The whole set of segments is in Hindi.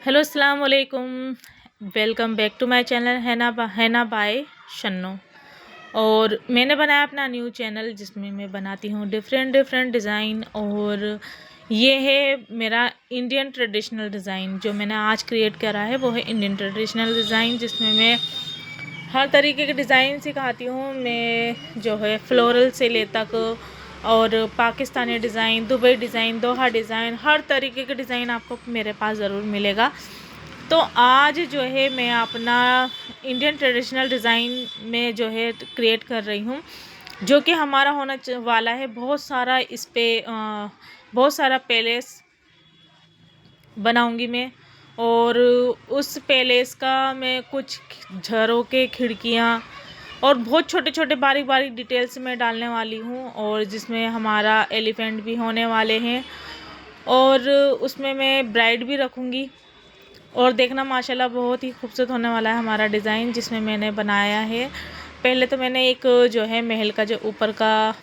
हेलो अस्सलाम वालेकुम। Welcome back to my channel Haina by Shanno. और मैंने बनाया अपना न्यू चैनल जिसमें मैं बनाती हूँ डिफरेंट डिज़ाइन। और ये है मेरा इंडियन ट्रेडिशनल डिज़ाइन जो मैंने आज क्रिएट करा है, वो है इंडियन ट्रेडिशनल डिज़ाइन, जिसमें मैं हर तरीके के डिज़ाइन सिखाती हूँ। मैं जो है फ्लोरल से ले तक और पाकिस्तानी डिज़ाइन, दुबई डिज़ाइन, दोहा डिज़ाइन, हर तरीके के डिज़ाइन आपको मेरे पास ज़रूर मिलेगा। तो आज जो है मैं अपना इंडियन ट्रेडिशनल डिज़ाइन में जो है क्रिएट कर रही हूँ, जो कि हमारा होना वाला है बहुत सारा। इस पे बहुत सारा पैलेस बनाऊंगी मैं, और उस पैलेस का मैं कुछ झरोके, खिड़कियाँ और बहुत छोटे छोटे बारीक बारीक डिटेल्स में डालने वाली हूँ। और जिसमें हमारा एलिफेंट भी होने वाले हैं, और उसमें मैं ब्राइड भी रखूँगी। और देखना माशाल्लाह बहुत ही खूबसूरत होने वाला है हमारा डिज़ाइन जिसमें मैंने बनाया है। पहले तो मैंने एक जो है महल का जो ऊपर का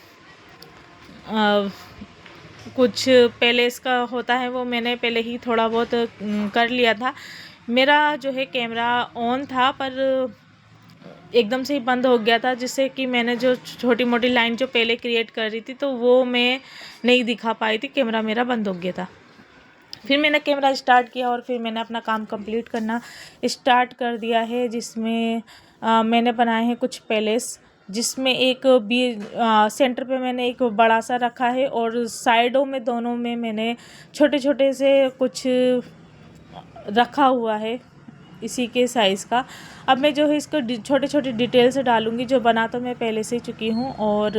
कुछ पैलेस का होता है, वो मैंने पहले ही थोड़ा बहुत कर लिया था। मेरा जो है कैमरा ऑन था पर एकदम से ही बंद हो गया था, जिससे कि मैंने जो छोटी मोटी लाइन जो पहले क्रिएट कर रही थी तो वो मैं नहीं दिखा पाई थी, कैमरा मेरा बंद हो गया था। फिर मैंने कैमरा स्टार्ट किया और फिर मैंने अपना काम कंप्लीट करना स्टार्ट कर दिया है, जिसमें मैंने बनाए हैं कुछ पैलेस, जिसमें एक बी सेंटर पे मैंने एक बड़ा सा रखा है और साइडों में दोनों में मैंने छोटे छोटे से कुछ रखा हुआ है इसी के साइज़ का। अब मैं जो है इसको छोटे छोटे डिटेल से डालूँगी, जो बना तो मैं पहले से ही चुकी हूँ। और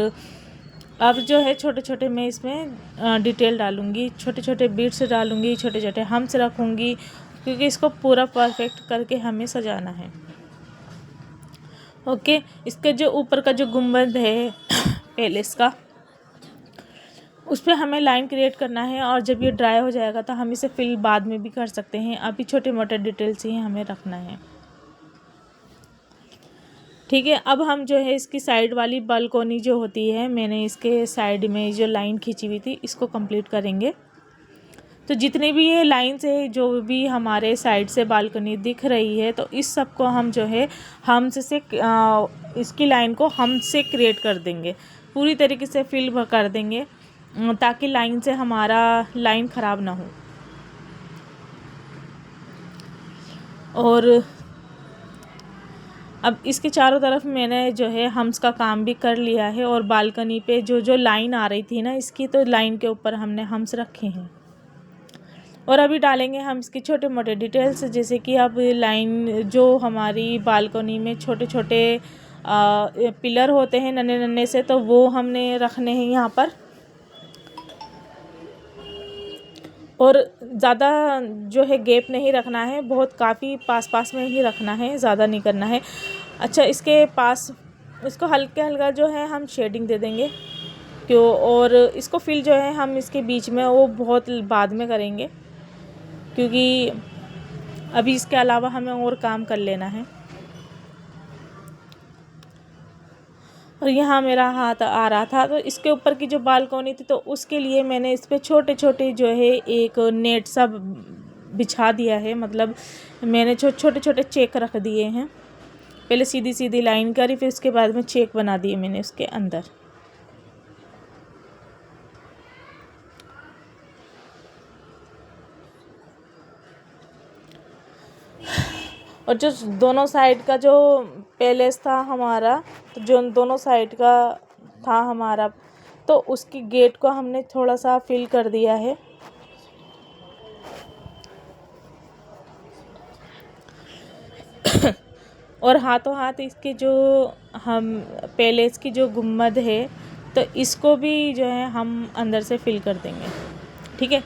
अब जो है छोटे छोटे मैं इसमें डिटेल डालूँगी, छोटे छोटे बीट्स डालूँगी, छोटे छोटे हम्स रखूँगी, क्योंकि इसको पूरा परफेक्ट करके हमें सजाना है। ओके, इसके जो ऊपर का जो गुंबद है पैलेस का, उस पर हमें लाइन क्रिएट करना है। और जब ये ड्राई हो जाएगा तो हम इसे फिल बाद में भी कर सकते हैं, अभी छोटे मोटे डिटेल्स ही हमें रखना है। ठीक है, अब हम जो है इसकी साइड वाली बालकोनी जो होती है, मैंने इसके साइड में जो लाइन खींची हुई थी इसको कंप्लीट करेंगे। तो जितनी भी ये लाइन्स है, जो भी हमारे साइड से बालकनी दिख रही है, तो इस सब को हम जो है हमसे से इसकी लाइन को हमसे क्रिएट कर देंगे, पूरी तरीके से फिल कर देंगे, ताकि लाइन से हमारा लाइन ख़राब ना हो। और अब इसके चारों तरफ मैंने जो है हम्स का काम भी कर लिया है, और बालकनी पे जो जो लाइन आ रही थी ना इसकी, तो लाइन के ऊपर हमने हम्स रखे हैं। और अभी डालेंगे हम इसकी छोटे मोटे डिटेल्स, जैसे कि अब लाइन जो हमारी बालकनी में छोटे छोटे पिलर होते हैं नन्हे नन्हे से, तो वो हमने रखने हैं यहाँ पर। और ज़्यादा जो है गैप नहीं रखना है, बहुत काफ़ी पास पास में ही रखना है, ज़्यादा नहीं करना है। अच्छा, इसके पास इसको हल्का हल्का जो है हम शेडिंग दे देंगे क्यों, और इसको फिल जो है हम इसके बीच में वो बहुत बाद में करेंगे, क्योंकि अभी इसके अलावा हमें और काम कर लेना है। और यहाँ मेरा हाथ आ रहा था, तो इसके ऊपर की जो बालकोनी थी तो उसके लिए मैंने इस पर छोटे छोटे जो है एक नेट सा बिछा दिया है, मतलब मैंने छोटे छोटे चेक रख दिए हैं। पहले सीधी सीधी लाइन करी, फिर उसके बाद में चेक बना दिए मैंने उसके अंदर। और जो दोनों साइड का जो पैलेस था हमारा, तो जो दोनों साइड का था हमारा, तो उसकी गेट को हमने थोड़ा सा फिल कर दिया है। और हाथों हाथ इसके जो हम पैलेस की जो गुम्बद है, तो इसको भी जो है हम अंदर से फिल कर देंगे। ठीक है,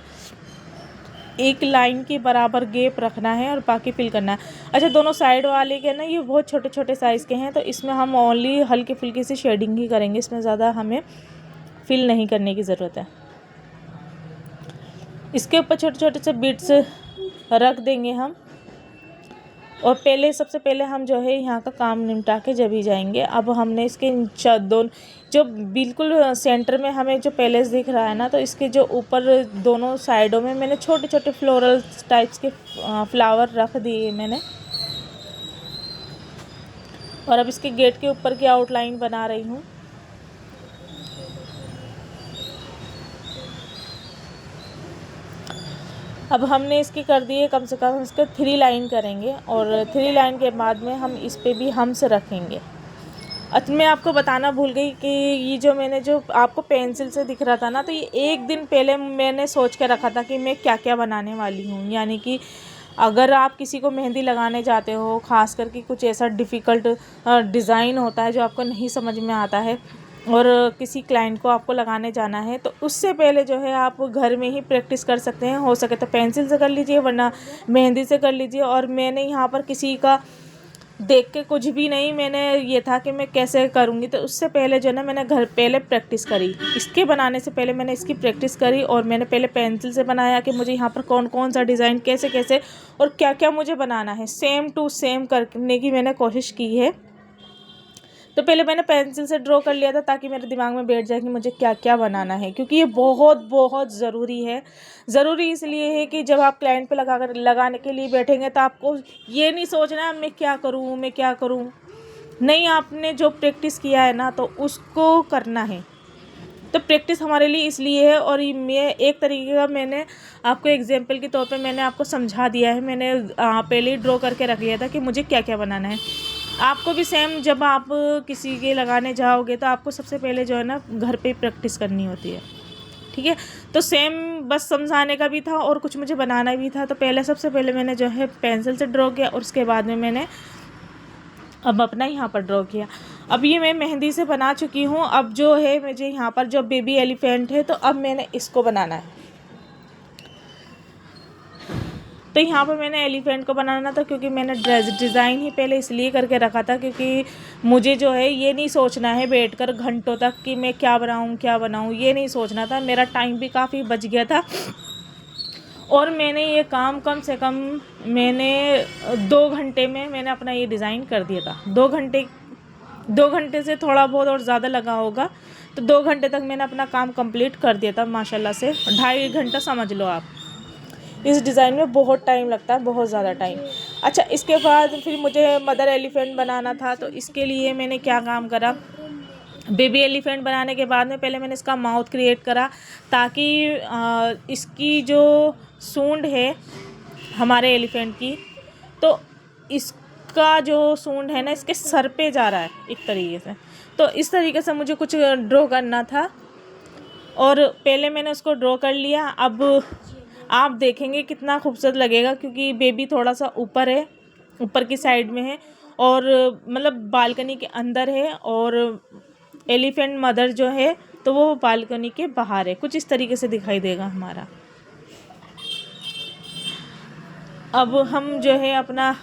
एक लाइन के बराबर गैप रखना है और बाकी फिल करना है। अच्छा, दोनों साइड वाले के ना ये बहुत छोटे छोटे साइज़ के हैं, तो इसमें हम ओनली हल्की फुल्की सी शेडिंग ही करेंगे, इसमें ज़्यादा हमें फिल नहीं करने की ज़रूरत है। इसके ऊपर छोटे छोटे से बिट्स रख देंगे हम। और पहले सबसे पहले हम जो है यहाँ का काम निपटा के जब ही जाएंगे। अब हमने इसके दोनों जो बिल्कुल सेंटर में हमें जो पैलेस दिख रहा है ना, तो इसके जो ऊपर दोनों साइडों में मैंने छोटे छोटे फ्लोरल टाइप्स के फ्लावर रख दिए मैंने। और अब इसके गेट के ऊपर की आउटलाइन बना रही हूँ। अब हमने इसकी कर दी है, कम से कम इसका 3 लाइन करेंगे और 3 लाइन के बाद में हम इस पे भी हम्स रखेंगे। अच्छा, मैं आपको बताना भूल गई कि ये जो आपको पेंसिल से दिख रहा था ना, तो ये एक दिन पहले मैंने सोच के रखा था कि मैं क्या क्या बनाने वाली हूँ। यानी कि अगर आप किसी को मेहंदी लगाने जाते हो, ख़ास करके कुछ ऐसा डिफ़िकल्ट डिज़ाइन होता है जो आपको नहीं समझ में आता है और किसी क्लाइंट को आपको लगाने जाना है, तो उससे पहले जो है आप घर में ही प्रैक्टिस कर सकते हैं। हो सके तो पेंसिल से कर लीजिए, वरना मेहंदी से कर लीजिए। और मैंने यहाँ पर किसी का देख के कुछ भी नहीं, मैंने ये था कि मैं कैसे करूँगी, तो उससे पहले जो है ना मैंने घर पहले प्रैक्टिस करी। इसके बनाने से पहले मैंने इसकी प्रैक्टिस करी और मैंने पहले पेंसिल से बनाया कि मुझे यहाँ पर कौन कौन सा डिज़ाइन कैसे कैसे और क्या क्या मुझे बनाना है, सेम टू सेम करने की मैंने कोशिश की है। तो पहले मैंने पेंसिल से ड्रॉ कर लिया था ताकि मेरे दिमाग में बैठ जाए कि मुझे क्या क्या बनाना है, क्योंकि ये बहुत बहुत ज़रूरी है। ज़रूरी इसलिए है कि जब आप क्लाइंट पे लगाने के लिए बैठेंगे तो आपको ये नहीं सोचना है मैं क्या करूँ। नहीं, आपने जो प्रैक्टिस किया है ना तो उसको करना है। तो प्रैक्टिस हमारे लिए इसलिए है। और मैं एक तरीके का मैंने आपको एग्जाम्पल के तौर पे मैंने आपको समझा दिया है। मैंने पहले ही ड्रॉ करके रख लिया था कि मुझे क्या क्या बनाना है। आपको भी सेम, जब आप किसी के लगाने जाओगे तो आपको सबसे पहले जो है ना घर पे प्रैक्टिस करनी होती है, ठीक है। तो सेम बस समझाने का भी था और कुछ मुझे बनाना भी था। तो सबसे पहले मैंने जो है पेंसिल से ड्रॉ किया और उसके बाद में मैंने अब अपना यहाँ पर ड्रॉ किया। अब ये मैं मेहंदी से बना चुकी हूँ। अब जो है मुझे यहाँ पर जो बेबी एलिफेंट है, तो अब मैंने इसको बनाना है। तो यहाँ पर मैंने एलिफेंट को बनाना था, क्योंकि मैंने डिज़ाइन ही पहले इसलिए करके रखा था क्योंकि मुझे जो है ये नहीं सोचना है बैठकर घंटों तक कि मैं क्या बनाऊँ, ये नहीं सोचना था। मेरा टाइम भी काफ़ी बच गया था और मैंने ये काम कम से कम मैंने 2 घंटे में मैंने अपना ये डिज़ाइन कर दिया था। 2 घंटे से थोड़ा बहुत और ज़्यादा लगा होगा, तो 2 घंटे तक मैंने अपना काम कंप्लीट कर दिया था माशाल्लाह से। 2.5 घंटा समझ लो आप। इस डिज़ाइन में बहुत टाइम लगता है, बहुत ज़्यादा टाइम। अच्छा, इसके बाद फिर मुझे मदर एलिफेंट बनाना था। तो इसके लिए मैंने क्या काम करा, बेबी एलिफेंट बनाने के बाद में पहले मैंने इसका माउथ क्रिएट करा, ताकि इसकी जो सूंड है हमारे एलिफेंट की, तो इसका जो सूंड है ना इसके सर पे जा रहा है एक तरीके से। तो इस तरीके से मुझे कुछ ड्रॉ करना था और पहले मैंने उसको ड्रॉ कर लिया। अब आप देखेंगे कितना खूबसूरत लगेगा, क्योंकि बेबी थोड़ा सा ऊपर है, ऊपर की साइड में है और मतलब बालकनी के अंदर है, और एलिफेंट मदर जो है तो वो बालकनी के बाहर है। कुछ इस तरीके से दिखाई देगा हमारा। अब हम जो है अपना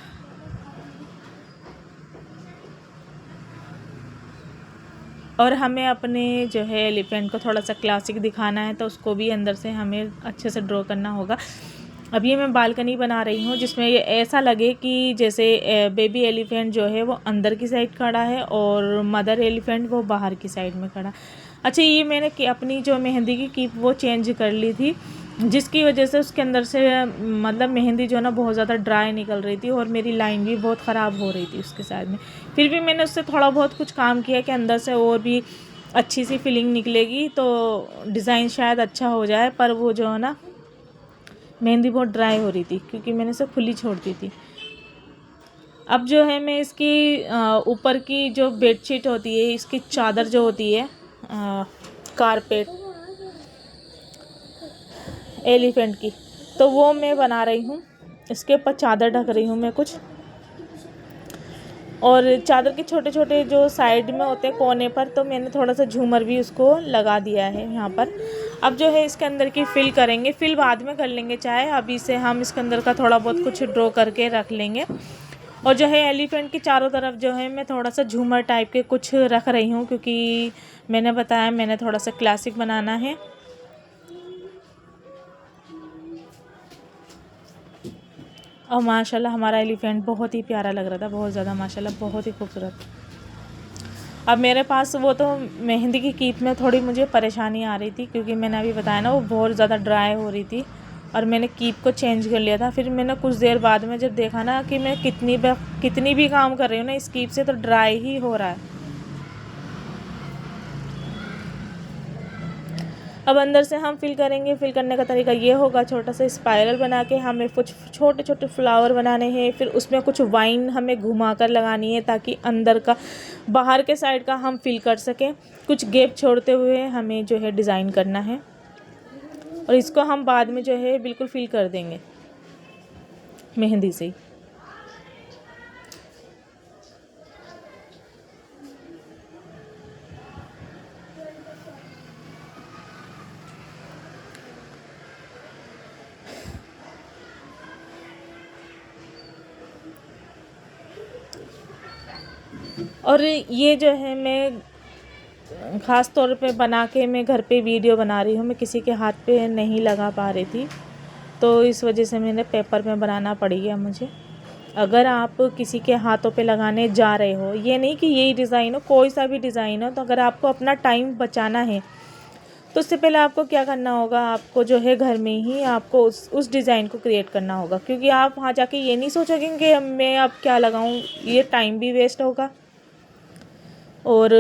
और हमें अपने जो है एलिफेंट को थोड़ा सा क्लासिक दिखाना है, तो उसको भी अंदर से हमें अच्छे से ड्रॉ करना होगा। अब ये मैं बालकनी बना रही हूँ जिसमें ये ऐसा लगे कि जैसे बेबी एलिफेंट जो है वो अंदर की साइड खड़ा है और मदर एलिफेंट वो बाहर की साइड में खड़ा। अच्छा, ये मैंने अपनी जो मेहंदी की कीप वो चेंज कर ली थी, जिसकी वजह से उसके अंदर से मतलब मेहंदी जो है ना बहुत ज़्यादा ड्राई निकल रही थी और मेरी लाइन भी बहुत ख़राब हो रही थी उसके साथ में। फिर भी मैंने उससे थोड़ा बहुत कुछ काम किया कि अंदर से और भी अच्छी सी फीलिंग निकलेगी तो डिज़ाइन शायद अच्छा हो जाए। पर वो जो है ना मेहंदी बहुत ड्राई हो रही थी क्योंकि मैंने इसे खुली छोड़ दी थी। अब जो है मैं इसकी ऊपर की जो बेडशीट होती है, इसकी चादर जो होती है कारपेट एलिफेंट की, तो वो मैं बना रही हूँ। इसके ऊपर चादर ढक रही हूँ मैं कुछ, और चादर के छोटे छोटे जो साइड में होते हैं कोने पर, तो मैंने थोड़ा सा झूमर भी उसको लगा दिया है यहाँ पर। अब जो है इसके अंदर की फिल करेंगे, फिल बाद में कर लेंगे चाहे, अभी से हम इसके अंदर का थोड़ा बहुत कुछ ड्रॉ करके रख लेंगे। और जो है एलिफेंट की चारों तरफ जो है मैं थोड़ा सा झूमर टाइप के कुछ रख रही हूँ, क्योंकि मैंने बताया मैंने थोड़ा सा क्लासिक बनाना है। और माशाल्लाह हमारा एलिफेंट बहुत ही प्यारा लग रहा था, बहुत ज़्यादा माशाल्लाह, बहुत ही खूबसूरत। अब मेरे पास वो तो मेहंदी की कीप में थोड़ी मुझे परेशानी आ रही थी, क्योंकि मैंने अभी बताया ना वो बहुत ज़्यादा ड्राई हो रही थी, और मैंने कीप को चेंज कर लिया था। फिर मैंने कुछ देर बाद में जब देखा ना कि मैं कितनी भी काम कर रही हूँ ना इस कीप से, तो ड्राई ही हो रहा है। अब अंदर से हम फिल करेंगे। फिल करने का तरीका ये होगा, छोटा सा स्पाइरल बना के हमें कुछ छोटे छोटे फ्लावर बनाने हैं। फिर उसमें कुछ वाइन हमें घुमा कर लगानी है, ताकि अंदर का बाहर के साइड का हम फिल कर सकें। कुछ गैप छोड़ते हुए हमें जो है डिज़ाइन करना है, और इसको हम बाद में जो है बिल्कुल फिल कर देंगे मेहंदी से ही। और ये जो है मैं ख़ास तौर पे बना के मैं घर पे वीडियो बना रही हूँ, मैं किसी के हाथ पे नहीं लगा पा रही थी, तो इस वजह से मैंने पेपर में बनाना पड़ी है मुझे। अगर आप किसी के हाथों पे लगाने जा रहे हो, ये नहीं कि यही डिज़ाइन हो, कोई सा भी डिज़ाइन हो, तो अगर आपको अपना टाइम बचाना है तो उससे पहले आपको क्या करना होगा, आपको जो है घर में ही आपको उस डिज़ाइन को क्रिएट करना होगा। क्योंकि आप वहाँ जाके ये नहीं सोचोगे कि मैं अब क्या लगाऊँ, ये टाइम भी वेस्ट होगा। और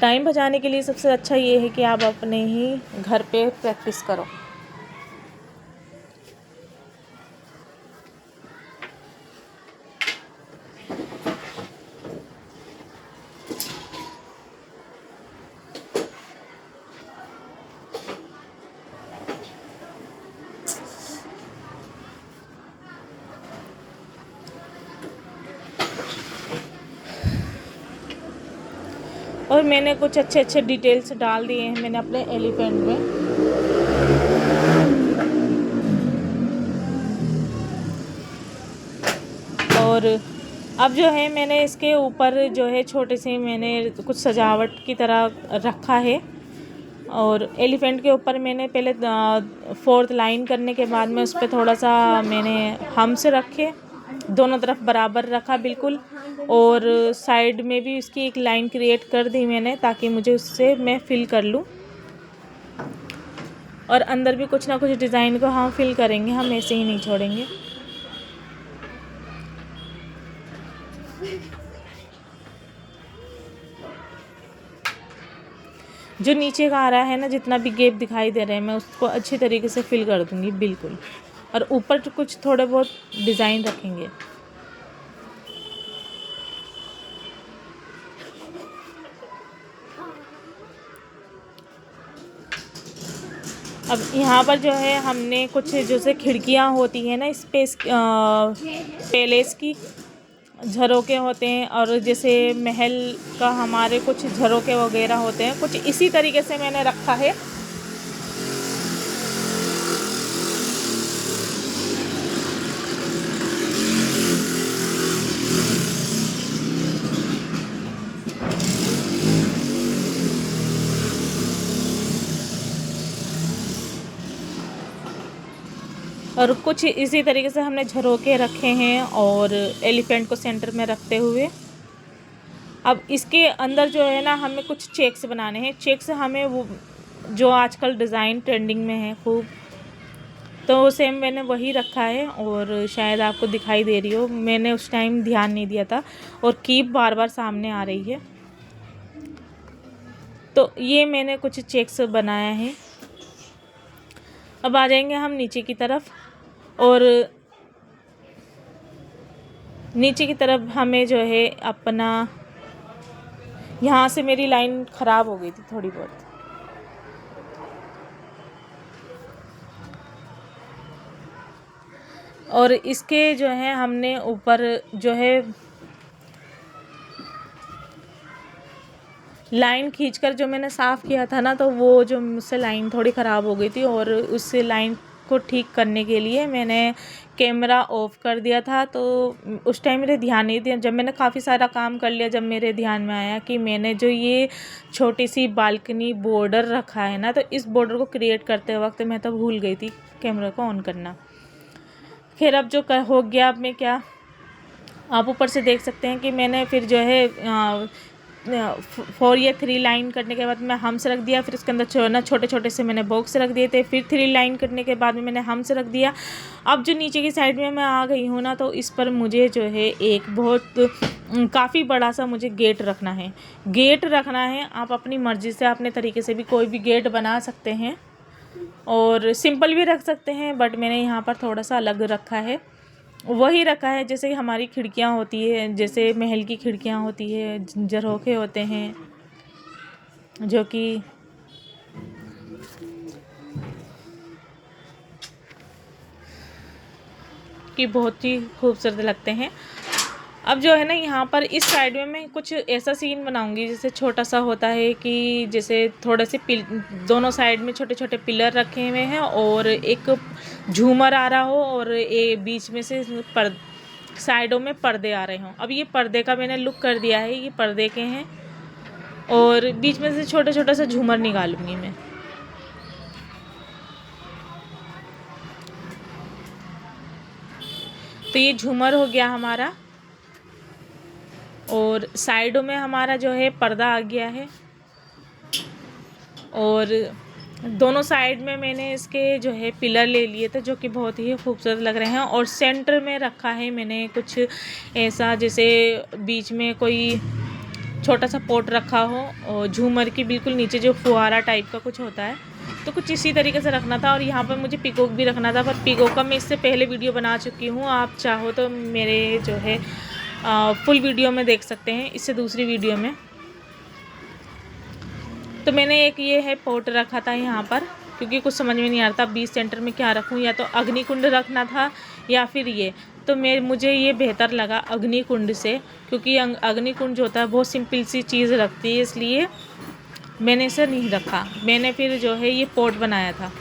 टाइम बचाने के लिए सबसे अच्छा ये है कि आप अपने ही घर पे प्रैक्टिस करो। और मैंने कुछ अच्छे अच्छे डिटेल्स डाल दिए हैं मैंने अपने एलिफेंट में। और अब जो है मैंने इसके ऊपर जो है छोटे से मैंने कुछ सजावट की तरह रखा है। और एलिफेंट के ऊपर मैंने पहले 4th लाइन करने के बाद में उस पर थोड़ा सा मैंने हम्स रखे, दोनों तरफ बराबर रखा बिल्कुल। और साइड में भी उसकी एक लाइन क्रिएट कर दी मैंने, ताकि मुझे उससे मैं फिल कर लूँ। और अंदर भी कुछ ना कुछ डिज़ाइन को हम फिल करेंगे, हम ऐसे ही नहीं छोड़ेंगे। जो नीचे का आ रहा है ना, जितना भी गैप दिखाई दे रहे हैं, मैं उसको अच्छी तरीके से फिल कर दूंगी बिल्कुल। और ऊपर तो कुछ थोड़े बहुत डिज़ाइन रखेंगे। अब यहाँ पर जो है हमने कुछ जैसे खिड़कियाँ होती हैं ना स्पेस पैलेस की, झरोके होते हैं, और जैसे महल का हमारे कुछ झरोके वगैरह होते हैं, कुछ इसी तरीके से मैंने रखा है। और कुछ इसी तरीके से हमने झरोके रखे हैं, और एलिफेंट को सेंटर में रखते हुए अब इसके अंदर जो है ना हमें कुछ चेक्स बनाने हैं। चेक्स हमें वो जो आजकल डिज़ाइन ट्रेंडिंग में है खूब, तो सेम मैंने वही रखा है। और शायद आपको दिखाई दे रही हो, मैंने उस टाइम ध्यान नहीं दिया था, और कीप बार बार सामने आ रही है। तो ये मैंने कुछ चेक्स बनाया है। अब आ जाएंगे हम नीचे की तरफ, और नीचे की तरफ हमें जो है अपना, यहाँ से मेरी लाइन ख़राब हो गई थी थोड़ी बहुत, और इसके जो है हमने ऊपर जो है लाइन खींचकर जो मैंने साफ़ किया था ना, तो वो जो मुझसे लाइन थोड़ी ख़राब हो गई थी, और उस लाइन को ठीक करने के लिए मैंने कैमरा ऑफ कर दिया था। तो उस टाइम मेरे ध्यान नहीं दिया, जब मैंने काफ़ी सारा काम कर लिया, जब मेरे ध्यान में आया कि मैंने जो ये छोटी सी बालकनी बॉर्डर रखा है ना, तो इस बॉर्डर को क्रिएट करते वक्त मैं तो भूल गई थी कैमरा को ऑन करना। खैर अब जो हो गया, अब मैं क्या, आप ऊपर से देख सकते हैं कि मैंने फिर जो है 4 या 3 लाइन करने के बाद मैं हम्स रख दिया। फिर उसके अंदर छोटे छोटे से मैंने बॉक्स रख दिए थे। फिर 3 लाइन करने के बाद में मैंने हम्स रख दिया। अब जो नीचे की साइड में मैं आ गई हूँ ना, तो इस पर मुझे जो है एक बहुत काफ़ी बड़ा सा मुझे गेट रखना है। गेट रखना है, आप अपनी मर्ज़ी से अपने तरीके से भी कोई भी गेट बना सकते हैं और सिंपल भी रख सकते हैं, बट मैंने यहाँ पर थोड़ा सा अलग रखा है। वही रखा है जैसे हमारी खिड़कियाँ होती है, जैसे महल की खिड़कियाँ होती है, झरोखे होते हैं जो कि बहुत ही खूबसूरत लगते हैं। अब जो है ना, यहाँ पर इस साइड में मैं कुछ ऐसा सीन बनाऊंगी जैसे छोटा सा होता है कि जैसे थोड़े से दोनों साइड में छोटे छोटे पिलर रखे हुए हैं और एक झूमर आ रहा हो और बीच में से साइडों में पर्दे आ रहे हों। अब ये पर्दे का मैंने लुक कर दिया है, ये पर्दे के हैं और बीच में से छोटा छोटा सा झूमर निकालूंगी मैं। तो ये झूमर हो गया हमारा और साइडों में हमारा जो है पर्दा आ गया है और दोनों साइड में मैंने इसके जो है पिलर ले लिए थे जो कि बहुत ही खूबसूरत लग रहे हैं। और सेंटर में रखा है मैंने कुछ ऐसा जैसे बीच में कोई छोटा सा पॉट रखा हो और झूमर की बिल्कुल नीचे जो फुहारा टाइप का कुछ होता है, तो कुछ इसी तरीके से रखना था। और यहाँ पर मुझे पीकॉक भी रखना था, पर पीकॉक का मैं इससे पहले वीडियो बना चुकी हूँ। आप चाहो तो मेरे जो है फुल वीडियो में देख सकते हैं, इससे दूसरी वीडियो में। तो मैंने एक ये है पॉट रखा था यहाँ पर, क्योंकि कुछ समझ में नहीं आ रहा था बीच सेंटर में क्या रखूँ, या तो अग्निकुंड रखना था या फिर ये। तो मुझे ये बेहतर लगा अग्निकुंड से, क्योंकि अग्निकुंड जो होता है बहुत सिंपल सी चीज़ रखती है, इसलिए मैंने इसे नहीं रखा। मैंने फिर जो है ये पॉट बनाया था।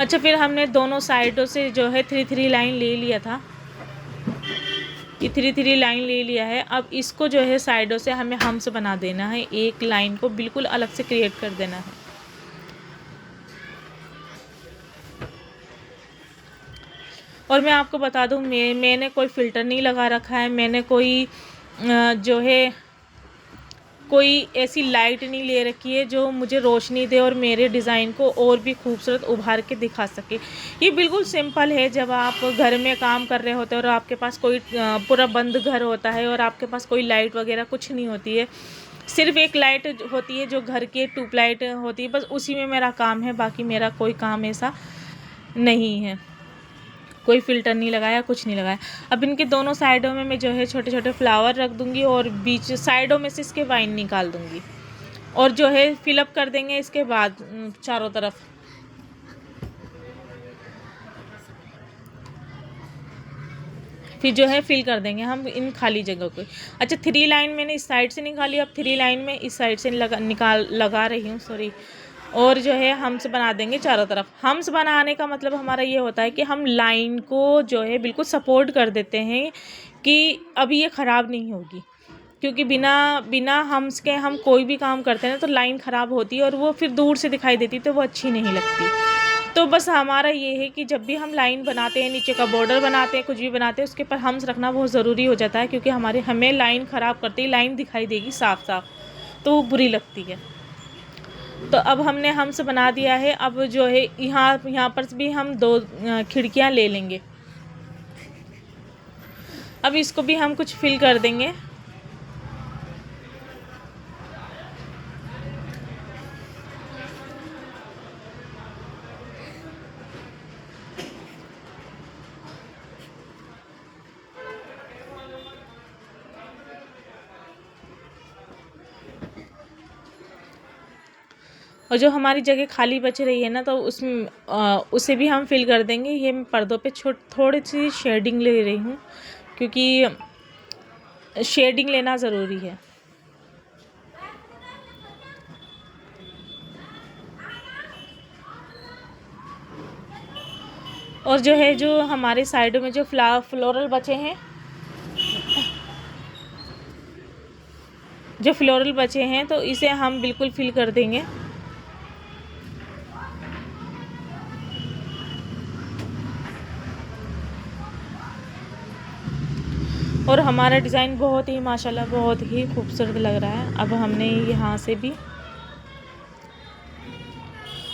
अच्छा, फिर हमने दोनों साइडों से जो है 3-3 लाइन ले लिया था, ये 3-3 लाइन ले लिया है। अब इसको जो है साइडों से हमें हम्स बना देना है, एक लाइन को बिल्कुल अलग से क्रिएट कर देना है। और मैं आपको बता दूं, मैंने कोई फ़िल्टर नहीं लगा रखा है, मैंने कोई जो है कोई ऐसी लाइट नहीं ले रखी है जो मुझे रोशनी दे और मेरे डिज़ाइन को और भी खूबसूरत उभार के दिखा सके। ये बिल्कुल सिंपल है। जब आप घर में काम कर रहे होते हैं और आपके पास कोई पूरा बंद घर होता है और आपके पास कोई लाइट वगैरह कुछ नहीं होती है, सिर्फ एक लाइट होती है जो घर की ट्यूब लाइट होती है, बस उसी में मेरा काम है। बाकी मेरा कोई काम ऐसा नहीं है, कोई फ़िल्टर नहीं लगाया, कुछ नहीं लगाया। अब इनके दोनों साइडों में मैं जो है छोटे छोटे फ्लावर रख दूँगी और बीच साइडों में से इसके वाइन निकाल दूँगी और जो है फिलअप कर देंगे इसके बाद चारों तरफ। फिर जो है फिल कर देंगे हम इन खाली जगह को। अच्छा, 3 लाइन मैंने इस साइड से निकाली, अब 3 लाइन में इस साइड से लगा रही हूँ, सॉरी। और जो है हम्स बना देंगे चारों तरफ। हम्स बनाने का मतलब हमारा ये होता है कि हम लाइन को जो है बिल्कुल सपोर्ट कर देते हैं कि अभी ये ख़राब नहीं होगी, क्योंकि बिना हम्स के हम कोई भी काम करते हैं तो लाइन ख़राब होती है और वो फिर दूर से दिखाई देती तो वो अच्छी नहीं लगती। तो बस हमारा ये है कि जब भी हम लाइन बनाते हैं, नीचे का बॉर्डर बनाते हैं, कुछ भी बनाते हैं, उसके ऊपर हम्स रखना बहुत ज़रूरी हो जाता है, क्योंकि हमें लाइन ख़राब करती है, लाइन दिखाई देगी साफ साफ तो वो बुरी लगती है। तो अब हमने हम्स बना दिया है। अब जो है यहाँ पर भी हम 2 खिड़कियाँ ले लेंगे। अब इसको भी हम कुछ फिल कर देंगे। और जो हमारी जगह खाली बच रही है ना, तो उसमें उसे भी हम फिल कर देंगे। ये मैं पर्दों पे थोड़ी सी शेडिंग ले रही हूँ, क्योंकि शेडिंग लेना ज़रूरी है। और जो है जो हमारे साइडों में जो फ्लोरल बचे हैं, तो इसे हम बिल्कुल फिल कर देंगे। और हमारा डिज़ाइन बहुत ही माशाल्लाह बहुत ही खूबसूरत लग रहा है। अब हमने यहाँ से भी,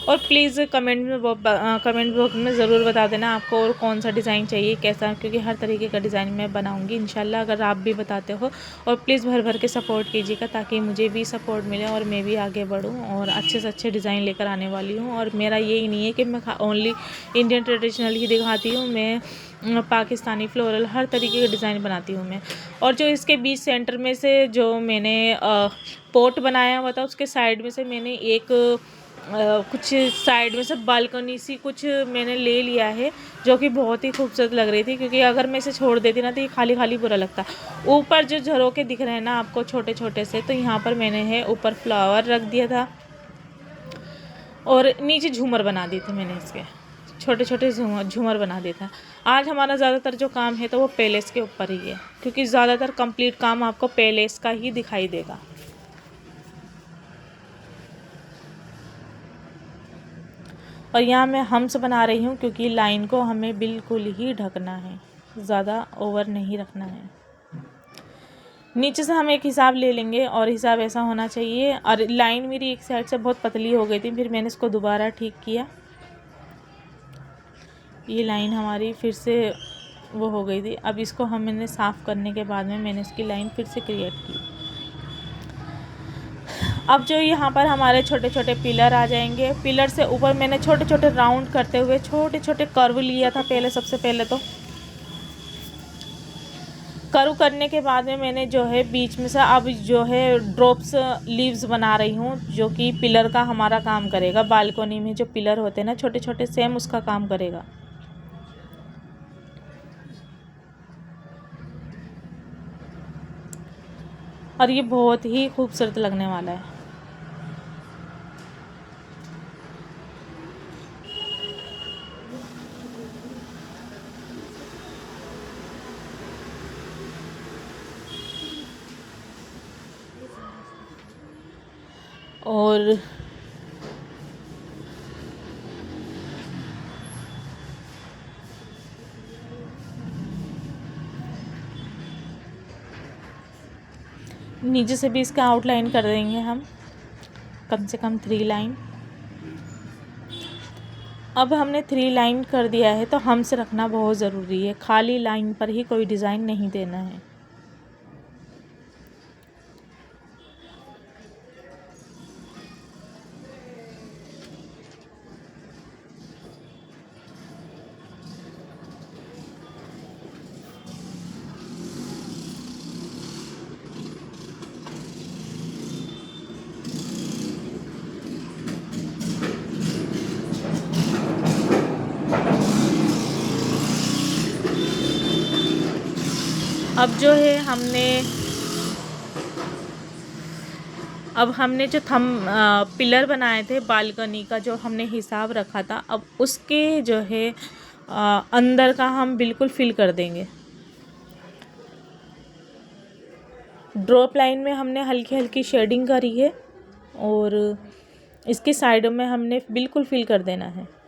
और प्लीज़ कमेंट बॉक्स में ज़रूर बता देना आपको और कौन सा डिज़ाइन चाहिए, कैसा, क्योंकि हर तरीके का डिज़ाइन मैं बनाऊंगी इंशाल्लाह, अगर आप भी बताते हो। और प्लीज़ भर भर के सपोर्ट कीजिएगा ताकि मुझे भी सपोर्ट मिले और मैं भी आगे बढ़ूं, और अच्छे से अच्छे डिज़ाइन लेकर आने वाली हूँ। और मेरा यही नहीं है कि मैं ओनली इंडियन ट्रेडिशनल ही दिखाती हूँ, मैं पाकिस्तानी फ्लोरल हर तरीके के डिज़ाइन बनाती हूँ मैं। और जो इसके बीच सेंटर में से जो मैंने पोट बनाया हुआ था, उसके साइड में से मैंने एक कुछ साइड में से बालकनी सी कुछ मैंने ले लिया है, जो कि बहुत ही खूबसूरत लग रही थी, क्योंकि अगर मैं इसे छोड़ देती ना तो ये खाली खाली बुरा लगता। ऊपर जो झरोके दिख रहे हैं ना आपको छोटे छोटे से, तो यहाँ पर मैंने है ऊपर फ्लावर रख दिया था और नीचे झूमर बना दिए थे मैंने, इसके छोटे छोटे झूमर बना दिया था। आज हमारा ज़्यादातर जो काम है तो वो पैलेस के ऊपर ही है, क्योंकि ज़्यादातर कंप्लीट काम आपको पैलेस का ही दिखाई देगा। और यहाँ मैं हम्स बना रही हूँ, क्योंकि लाइन को हमें बिल्कुल ही ढकना है, ज़्यादा ओवर नहीं रखना है। नीचे से हम एक हिसाब ले लेंगे और हिसाब ऐसा होना चाहिए। और लाइन मेरी एक साइड से बहुत पतली हो गई थी, फिर मैंने इसको दोबारा ठीक किया। ये लाइन हमारी फिर से वो हो गई थी। अब इसको हमने साफ़ करने के बाद में मैंने इसकी लाइन फिर से क्रिएट की। अब जो यहाँ पर हमारे छोटे छोटे पिलर आ जाएंगे, पिलर से ऊपर मैंने छोटे छोटे राउंड करते हुए छोटे छोटे कर्व लिया था पहले। सबसे पहले तो कर्व करने के बाद में मैंने जो है बीच में से अब जो है ड्रॉप्स लीव्स बना रही हूँ, जो कि पिलर का हमारा काम करेगा। बालकनी में जो पिलर होते हैं ना छोटे छोटे, सेम उसका काम करेगा। और ये बहुत ही खूबसूरत लगने वाला है। और नीचे से भी इसका आउटलाइन कर देंगे हम, कम से कम 3 लाइन। अब हमने 3 लाइन कर दिया है, तो हम से रखना बहुत ज़रूरी है। खाली लाइन पर ही कोई डिज़ाइन नहीं देना है। अब जो है हमने जो पिलर बनाए थे बालकनी का, जो हमने हिसाब रखा था, अब उसके जो है अंदर का हम बिल्कुल फिल कर देंगे। ड्रॉप लाइन में हमने हल्की हल्की शेडिंग करी है और इसके साइड में हमने बिल्कुल फिल कर देना है।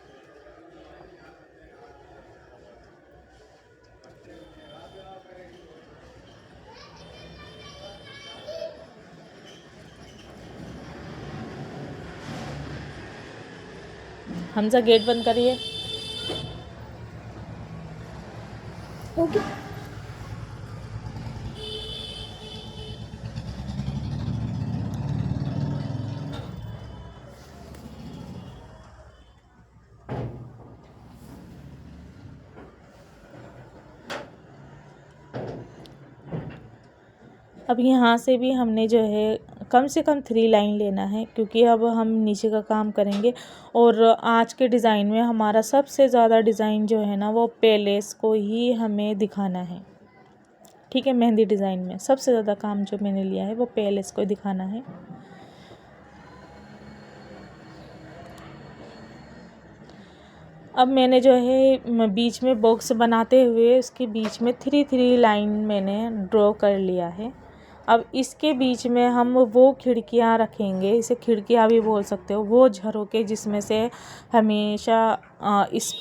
हमजा गेट बंद करिए। ओके। अब यहाँ से भी हमने जो है कम से कम 3 लाइन लेना है, क्योंकि अब हम नीचे का काम करेंगे। और आज के डिज़ाइन में हमारा सबसे ज़्यादा डिज़ाइन जो है ना वो पैलेस को ही हमें दिखाना है। ठीक है, मेहंदी डिज़ाइन में सबसे ज़्यादा काम जो मैंने लिया है वो पैलेस को दिखाना है। अब मैंने जो है बीच में बॉक्स बनाते हुए उसके बीच में 3 लाइन मैंने ड्रॉ कर लिया है। अब इसके बीच में हम वो खिड़कियाँ रखेंगे, इसे खिड़कियाँ भी बोल सकते हो, वो झरोके जिसमें से हमेशा इस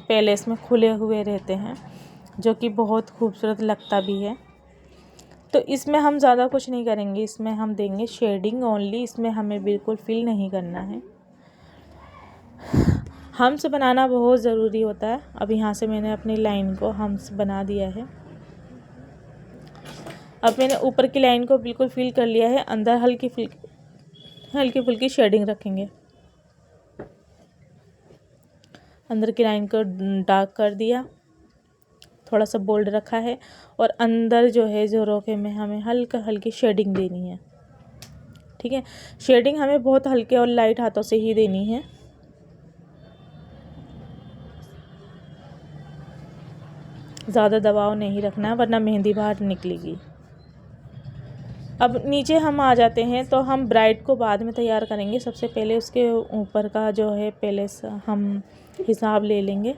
पैलेस में खुले हुए रहते हैं, जो कि बहुत खूबसूरत लगता भी है। तो इसमें हम ज़्यादा कुछ नहीं करेंगे, इसमें हम देंगे शेडिंग ओनली, इसमें हमें बिल्कुल फिल नहीं करना है। हम्स बनाना बहुत ज़रूरी होता है। अब यहाँ से मैंने अपनी लाइन को हम्स बना दिया है। अब मैंने ऊपर की लाइन को बिल्कुल फिल कर लिया है, अंदर हल्की फुल्की शेडिंग रखेंगे। अंदर की लाइन को डार्क कर दिया, थोड़ा सा बोल्ड रखा है, और अंदर जो है जोरोके में हमें हल्की शेडिंग देनी है। ठीक है, शेडिंग हमें बहुत हल्के और लाइट हाथों से ही देनी है। ज़्यादा दबाव नहीं रखना है वरना मेहंदी बाहर निकलेगी। अब नीचे हम आ जाते हैं, तो हम ब्राइड को बाद में तैयार करेंगे। सबसे पहले उसके ऊपर का जो है पहले हम हिसाब ले लेंगे।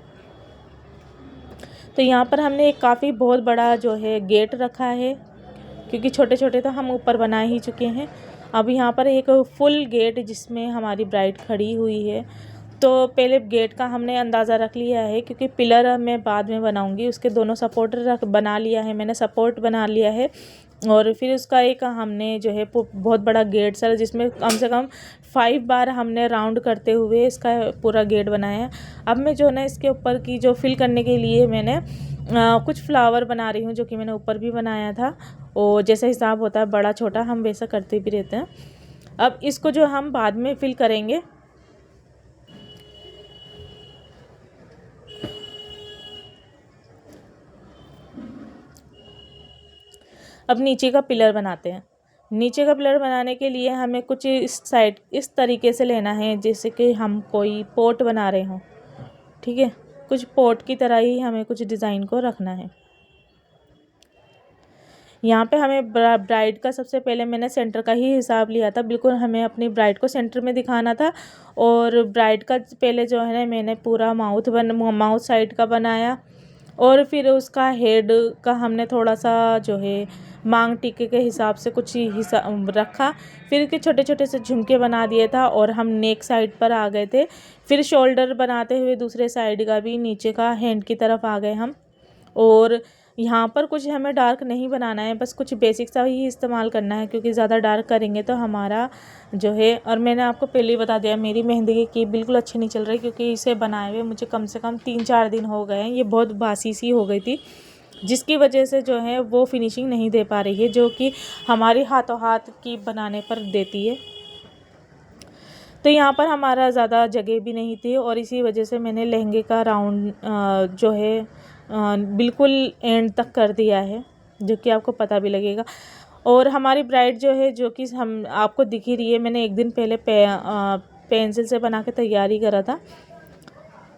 तो यहाँ पर हमने एक काफ़ी बहुत बड़ा जो है गेट रखा है, क्योंकि छोटे छोटे तो हम ऊपर बना ही चुके हैं। अब यहाँ पर एक फुल गेट जिसमें हमारी ब्राइड खड़ी हुई है, तो पहले गेट का हमने अंदाज़ा रख लिया है, क्योंकि पिलर मैं बाद में बनाऊंगी। उसके दोनों सपोर्ट बना लिया है मैंने, सपोर्ट बना लिया है। और फिर उसका एक हमने जो है बहुत बड़ा गेट सर, जिसमें कम से कम 5 बार हमने राउंड करते हुए इसका पूरा गेट बनाया है। अब मैं जो है ना इसके ऊपर की जो फिल करने के लिए मैंने कुछ फ्लावर बना रही हूँ, जो कि मैंने ऊपर भी बनाया था। और जैसा हिसाब होता है बड़ा छोटा, हम वैसा करते भी रहते हैं। अब इसको जो हम बाद में फिल करेंगे। अब नीचे का पिलर बनाते हैं। नीचे का पिलर बनाने के लिए हमें कुछ इस साइड इस तरीके से लेना है, जैसे कि हम कोई पोट बना रहे हों। ठीक है, कुछ पोट की तरह ही हमें कुछ डिज़ाइन को रखना है। यहाँ पे हमें ब्राइड का सबसे पहले मैंने सेंटर का ही हिसाब लिया था। बिल्कुल हमें अपनी ब्राइड को सेंटर में दिखाना था। और ब्राइड का पहले जो है ना मैंने पूरा माउथ साइड का बनाया, और फिर उसका हेड का हमने थोड़ा सा जो है मांग टीके के हिसाब से कुछ हिसाब रखा। फिर के छोटे छोटे से झुमके बना दिए था, और हम नेक साइड पर आ गए थे। फिर शोल्डर बनाते हुए दूसरे साइड का भी, नीचे का हैंड की तरफ आ गए हम। और यहाँ पर कुछ हमें डार्क नहीं बनाना है, बस कुछ बेसिक सा ही इस्तेमाल करना है, क्योंकि ज़्यादा डार्क करेंगे तो हमारा जो है, और मैंने आपको पहले ही बता दिया मेरी मेहंदी की बिल्कुल अच्छी नहीं चल रही, क्योंकि इसे बनाए हुए मुझे कम से कम 3-4 दिन हो गए हैं। ये बहुत बासी सी हो गई थी, जिसकी वजह से जो है वो फिनिशिंग नहीं दे पा रही है, जो कि हमारी हाथों हाथ की बनाने पर देती है। तो यहाँ पर हमारा ज़्यादा जगह भी नहीं थी, और इसी वजह से मैंने लहंगे का राउंड जो है बिल्कुल एंड तक कर दिया है, जो कि आपको पता भी लगेगा। और हमारी ब्राइड जो है, जो कि हम आपको दिख ही रही है, मैंने एक दिन पहले पेंसिल से बना के तैयारी करा था।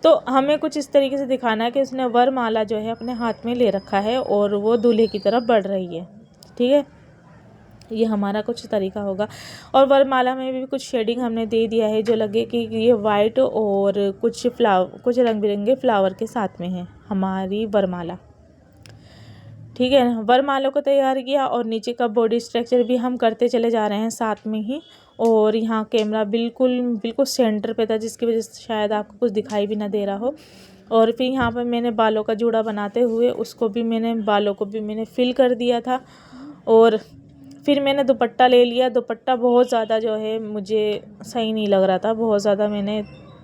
तो हमें कुछ इस तरीके से दिखाना है कि उसने वरमाला जो है अपने हाथ में ले रखा है, और वो दूल्हे की तरफ बढ़ रही है। ठीक है, ये हमारा कुछ तरीका होगा। और वरमाला में भी कुछ शेडिंग हमने दे दिया है, जो लगे कि ये वाइट और कुछ रंग बिरंगे फ्लावर के साथ में है हमारी वरमाला। ठीक है, वरमाला को तैयार किया, और नीचे का बॉडी स्ट्रक्चर भी हम करते चले जा रहे हैं साथ में ही। और यहाँ कैमरा बिल्कुल सेंटर पे था, जिसकी वजह से शायद आपको कुछ दिखाई भी ना दे रहा हो। और फिर यहाँ पर मैंने बालों का जूड़ा बनाते हुए बालों को भी मैंने फिल कर दिया था। और फिर मैंने दुपट्टा ले लिया। दुपट्टा बहुत ज़्यादा जो है मुझे सही नहीं लग रहा था, बहुत ज़्यादा मैंने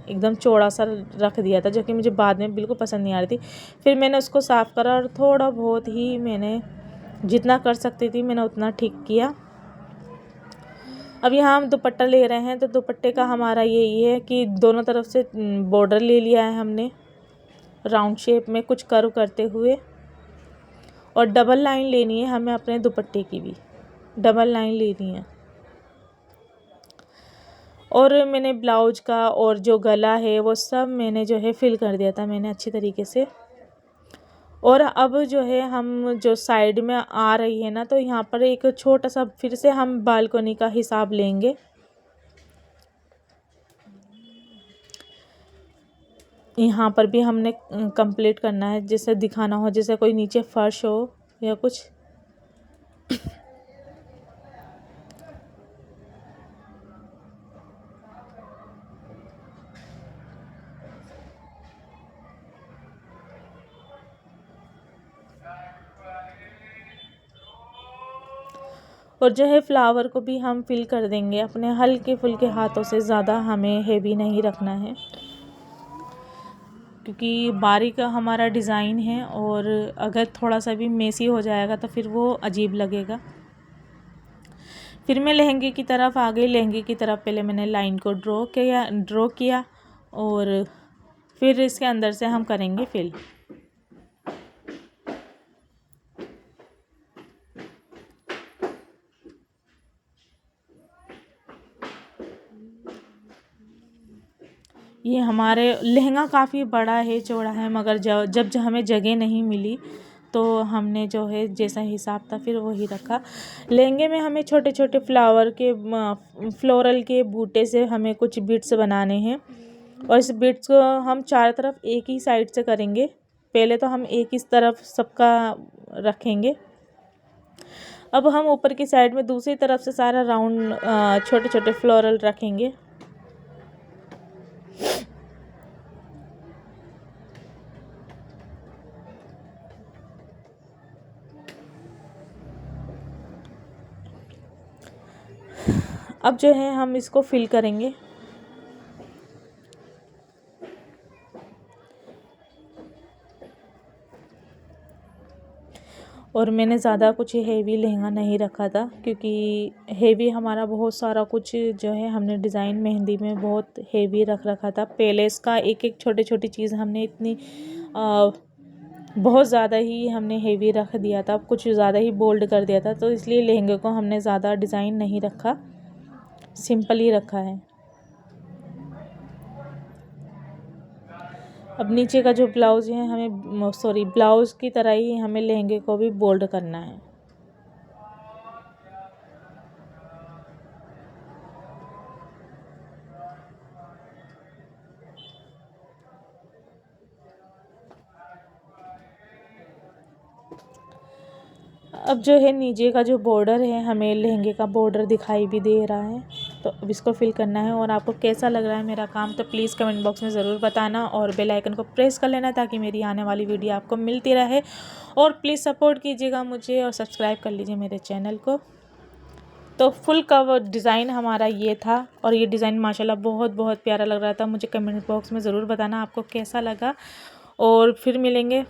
एकदम चौड़ा सा रख दिया था, जो कि मुझे बाद में बिल्कुल पसंद नहीं आ रही थी। फिर मैंने उसको साफ़ करा, और थोड़ा बहुत ही मैंने जितना कर सकती थी मैंने उतना ठीक किया। अब यहाँ हम दुपट्टा ले रहे हैं, तो दुपट्टे का हमारा यही है कि दोनों तरफ से बॉर्डर ले लिया है हमने राउंड शेप में, कुछ कर्व करते हुए। और डबल लाइन लेनी है हमें अपने दुपट्टे की भी, डबल लाइन लेनी है। और मैंने ब्लाउज का और जो गला है वो सब मैंने जो है फिल कर दिया था मैंने अच्छी तरीके से। और अब जो है हम जो साइड में आ रही है ना, तो यहाँ पर एक छोटा सा फिर से हम बालकनी का हिसाब लेंगे। यहाँ पर भी हमने कंप्लीट करना है, जैसे दिखाना हो, जैसे कोई नीचे फर्श हो या कुछ। और जो है फ्लावर को भी हम फिल कर देंगे अपने हल्के फुल्के हाथों से, ज़्यादा हमें हेवी नहीं रखना है क्योंकि बारीक हमारा डिज़ाइन है और अगर थोड़ा सा भी मेसी हो जाएगा तो फिर वो अजीब लगेगा। फिर मैं लहंगे की तरफ आ गई। लहंगे की तरफ पहले मैंने लाइन को ड्रॉ किया और फिर इसके अंदर से हम करेंगे फिल। ये हमारे लहंगा काफ़ी बड़ा है, चौड़ा है, मगर जब हमें जगह नहीं मिली तो हमने जो है जैसा हिसाब था फिर वही रखा। लहंगे में हमें छोटे छोटे फ्लोरल के बूटे से हमें कुछ बीट्स बनाने हैं और इस बीट्स को हम चारों तरफ एक ही साइड से करेंगे। पहले तो हम एक ही तरफ सबका रखेंगे। अब हम ऊपर की साइड में दूसरी तरफ से सारा राउंड छोटे छोटे फ्लोरल रखेंगे। अब जो है हम इसको फिल करेंगे। और मैंने ज़्यादा कुछ हेवी लहंगा नहीं रखा था क्योंकि हेवी हमारा बहुत सारा कुछ जो है हमने डिज़ाइन मेहंदी में बहुत हेवी रख रखा था। पहले इसका एक एक छोटी छोटी चीज़ हमने इतनी बहुत ज़्यादा ही हमने हेवी रख दिया था, कुछ ज़्यादा ही बोल्ड कर दिया था, तो इसलिए लहंगे को हमने ज़्यादा डिज़ाइन नहीं रखा, सिंपल ही रखा है। अब नीचे का जो ब्लाउज़ है हमें ब्लाउज़ की तरह ही हमें लहंगे को भी बोल्ड करना है। अब जो है नीचे का जो बॉर्डर है हमें लहंगे का बॉर्डर दिखाई भी दे रहा है, तो अब इसको फिल करना है। और आपको कैसा लग रहा है मेरा काम तो प्लीज़ कमेंट बॉक्स में ज़रूर बताना और बेल आइकन को प्रेस कर लेना ताकि मेरी आने वाली वीडियो आपको मिलती रहे। और प्लीज़ सपोर्ट कीजिएगा मुझे और सब्सक्राइब कर लीजिए मेरे चैनल को। तो फुल कवर डिज़ाइन हमारा ये था और ये डिज़ाइन माशाल्लाह बहुत बहुत प्यारा लग रहा था। मुझे कमेंट बॉक्स में ज़रूर बताना आपको कैसा लगा और फिर मिलेंगे।